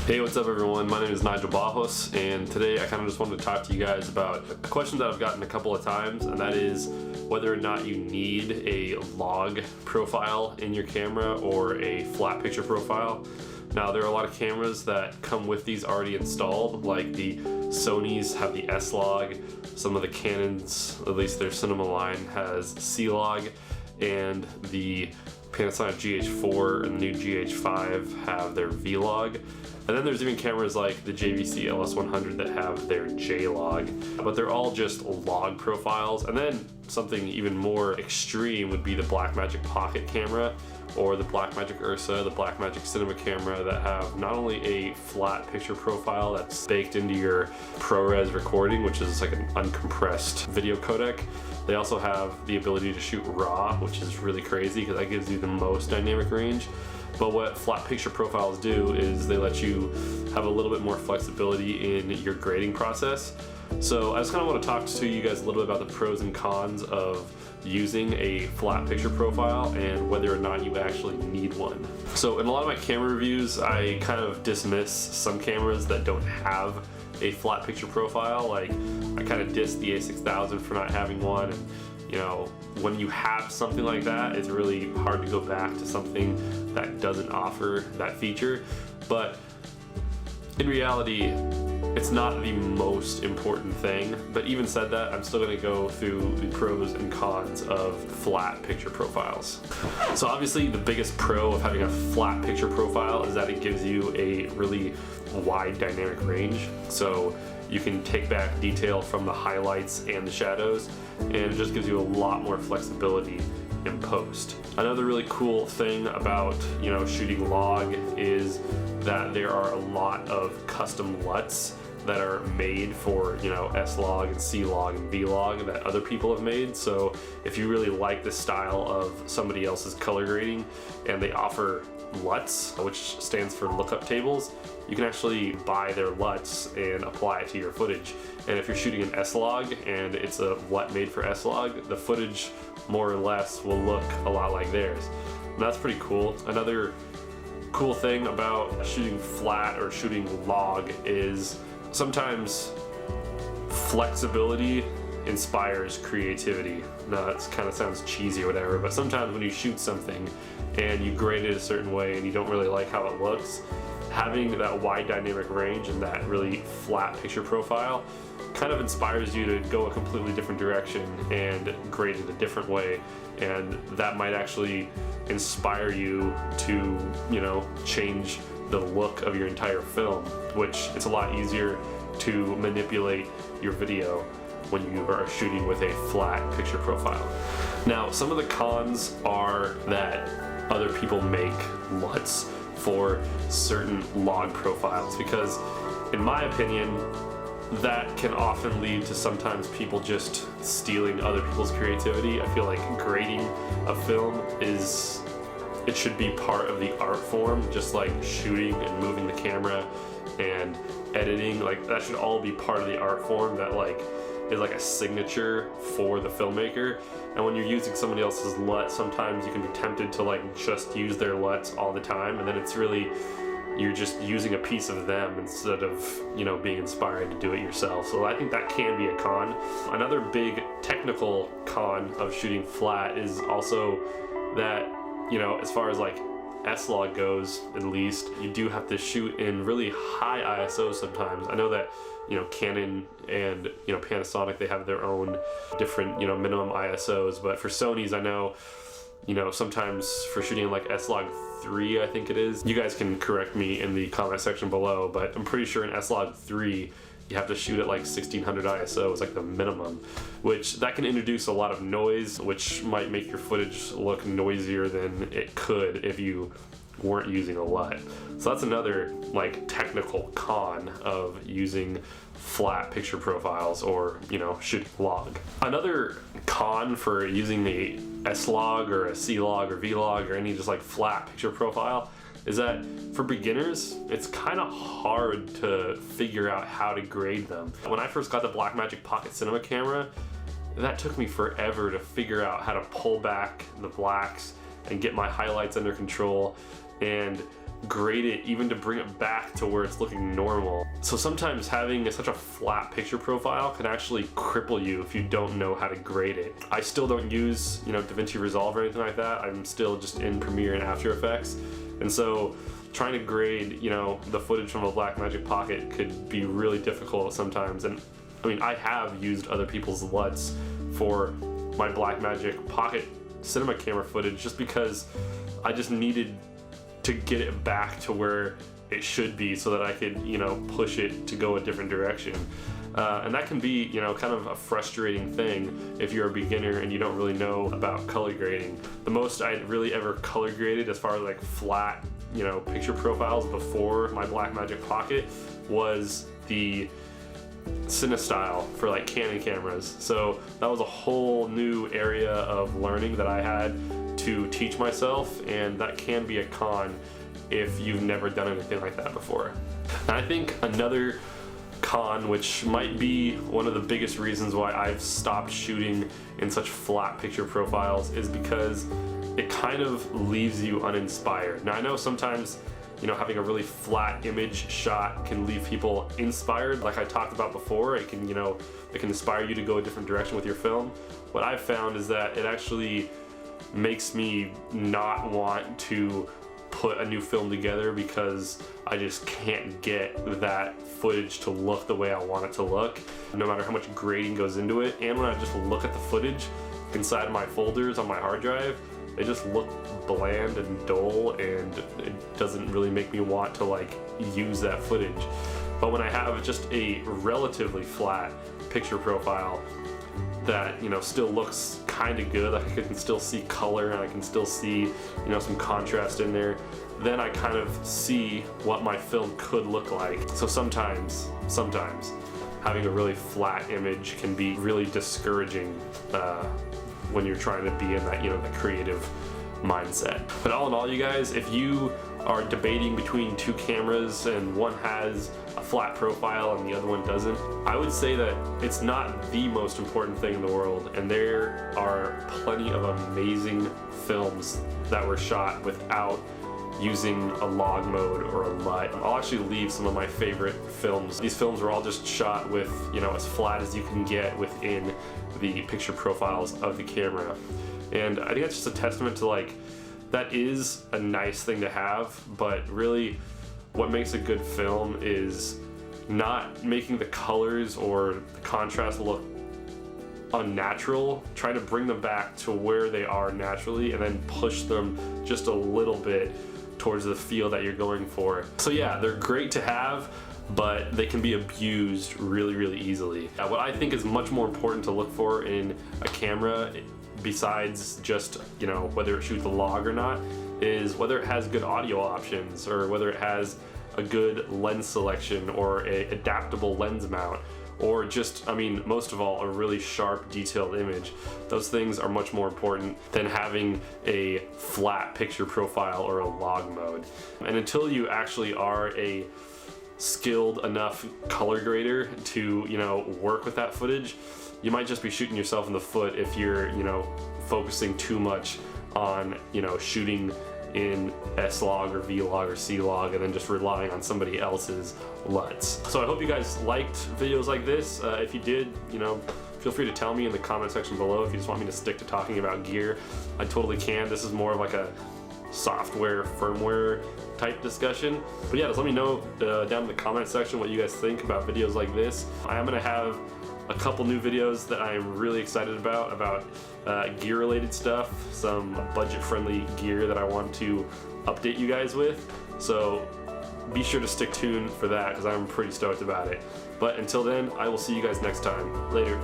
Hey, what's up everyone? My name is Nigel Bajos, and today I kind of just wanted to talk to you guys about a question that I've gotten a couple of times, and that is whether or not you need a log profile in your camera or a flat picture profile. Now, there are a lot of cameras that come with these already installed, like the Sonys have the S-Log, some of the Canons, at least their cinema line, has C-Log, and the Panasonic GH4 and the new GH5 have their V-Log. And then there's even cameras like the JVC LS100 that have their J-Log, but they're all just log profiles. And then something even more extreme would be the Blackmagic Pocket camera or the Blackmagic Ursa, the Blackmagic Cinema camera that have not only a flat picture profile that's baked into your ProRes recording, which is like an uncompressed video codec, they also have the ability to shoot RAW, which is really crazy because that gives you the most dynamic range. But what flat picture profiles do is they let you have a little bit more flexibility in your grading process. So I just kind of want to talk to you guys a little bit about the pros and cons of using a flat picture profile and whether or not you actually need one. So in a lot of my camera reviews, I kind of dismiss some cameras that don't have a flat picture profile. Like, I kind of diss the A6000 for not having one, and you know, when you have something like that, it's really hard to go back to something that doesn't offer that feature. But in reality, it's not the most important thing. But even said that, I'm still going to go through the pros and cons of flat picture profiles. So obviously the biggest pro of having a flat picture profile is that it gives you a really wide dynamic range. So you can take back detail from the highlights and the shadows, and it just gives you a lot more flexibility in post. Another really cool thing about, you know, shooting log is that there are a lot of custom LUTs that are made for, you know, S-Log and C-Log and V-Log that other people have made. So if you really like the style of somebody else's color grading and they offer LUTs, which stands for lookup tables, you can actually buy their LUTs and apply it to your footage. And if you're shooting an S-Log and it's a LUT made for S-Log, the footage more or less will look a lot like theirs. And that's pretty cool. Another cool thing about shooting flat or shooting log is sometimes flexibility inspires creativity. Now that kind of sounds cheesy or whatever, but sometimes when you shoot something and you grade it a certain way and you don't really like how it looks, having that wide dynamic range and that really flat picture profile kind of inspires you to go a completely different direction and grade it a different way, and that might actually inspire you to, you know, change the look of your entire film, which it's a lot easier to manipulate your video when you are shooting with a flat picture profile. Now, some of the cons are that other people make LUTs for certain log profiles, because in my opinion that can often lead to sometimes people just stealing other people's creativity. I feel like grading a film it should be part of the art form, just like shooting and moving the camera and editing. Like, that should all be part of the art form that like is like a signature for the filmmaker. And when you're using somebody else's LUT, sometimes you can be tempted to like just use their LUTs all the time, and then it's really, you're just using a piece of them instead of, you know, being inspired to do it yourself. So I think that can be a con. Another big technical con of shooting flat is also that, you know, as far as like S-Log goes, at least, you do have to shoot in really high ISO sometimes. I know that, you know, Canon and, you know, Panasonic, they have their own different, you know, minimum ISOs, but for Sonys, I know, you know, sometimes for shooting like S-Log 3, I think it is, you guys can correct me in the comment section below, but I'm pretty sure in S-Log 3 you have to shoot at like 1600 ISO is like the minimum, which that can introduce a lot of noise, which might make your footage look noisier than it could if you weren't using a LUT. So that's another like technical con of using flat picture profiles or, you know, shooting log. Another con for using the S-Log or a C-Log or V-Log or any just like flat picture profile is that for beginners, it's kind of hard to figure out how to grade them. When I first got the Blackmagic Pocket Cinema camera, that took me forever to figure out how to pull back the blacks and get my highlights under control and grade it even to bring it back to where it's looking normal. So sometimes having such a flat picture profile can actually cripple you if you don't know how to grade it. I still don't use, DaVinci Resolve or anything like that. I'm still just in Premiere and After Effects. And so trying to grade, the footage from a Blackmagic Pocket could be really difficult sometimes. And I mean, I have used other people's LUTs for my Blackmagic Pocket cinema camera footage just because I just needed to get it back to where it should be so that I could, push it to go a different direction. And that can be, kind of a frustrating thing if you're a beginner and you don't really know about color grading. The most I'd really ever color graded as far as like flat, picture profiles before my Blackmagic Pocket was the Cinestyle for like Canon cameras. So that was a whole new area of learning that I had to teach myself, and that can be a con if you've never done anything like that before. And I think another con, which might be one of the biggest reasons why I've stopped shooting in such flat picture profiles, is because it kind of leaves you uninspired. Now I know sometimes having a really flat image shot can leave people inspired. Like I talked about before, it can inspire you to go a different direction with your film. What I've found is that it actually makes me not want to put a new film together because I just can't get that footage to look the way I want it to look, no matter how much grading goes into it. And when I just look at the footage inside of my folders on my hard drive, they just look bland and dull, and it doesn't really make me want to like use that footage. But when I have just a relatively flat picture profile that still looks kind of good, like I can still see color and I can still see some contrast in there, then I kind of see what my film could look like. So sometimes having a really flat image can be really discouraging when you're trying to be in that the creative mindset. But all in all, you guys, if you are debating between two cameras and one has a flat profile and the other one doesn't, I would say that it's not the most important thing in the world, and there are plenty of amazing films that were shot without using a log mode or a LUT. I'll actually leave some of my favorite films. These films were all just shot with, as flat as you can get within the picture profiles of the camera. And I think that's just a testament to like, that is a nice thing to have, but really what makes a good film is not making the colors or the contrast look unnatural, trying to bring them back to where they are naturally and then push them just a little bit towards the feel that you're going for. So yeah, they're great to have, but they can be abused really, really easily. What I think is much more important to look for in a camera, besides just whether it shoots a log or not, is whether it has good audio options, or whether it has a good lens selection or a adaptable lens mount, or just, most of all, a really sharp, detailed image. Those things are much more important than having a flat picture profile or a log mode. And until you actually are a skilled enough color grader to work with that footage, you might just be shooting yourself in the foot if you're focusing too much on shooting in S-Log or V-Log or C-Log and then just relying on somebody else's LUTs. So I hope you guys liked videos like this. If you did, feel free to tell me in the comment section below if you just want me to stick to talking about gear. I totally can. This is more of like a software, firmware type discussion. But yeah, just let me know down in the comment section what you guys think about videos like this. I am gonna have a couple new videos that I'm really excited about gear related stuff, some budget friendly gear that I want to update you guys with. So be sure to stick tuned for that because I'm pretty stoked about it. But until then, I will see you guys next time. Later.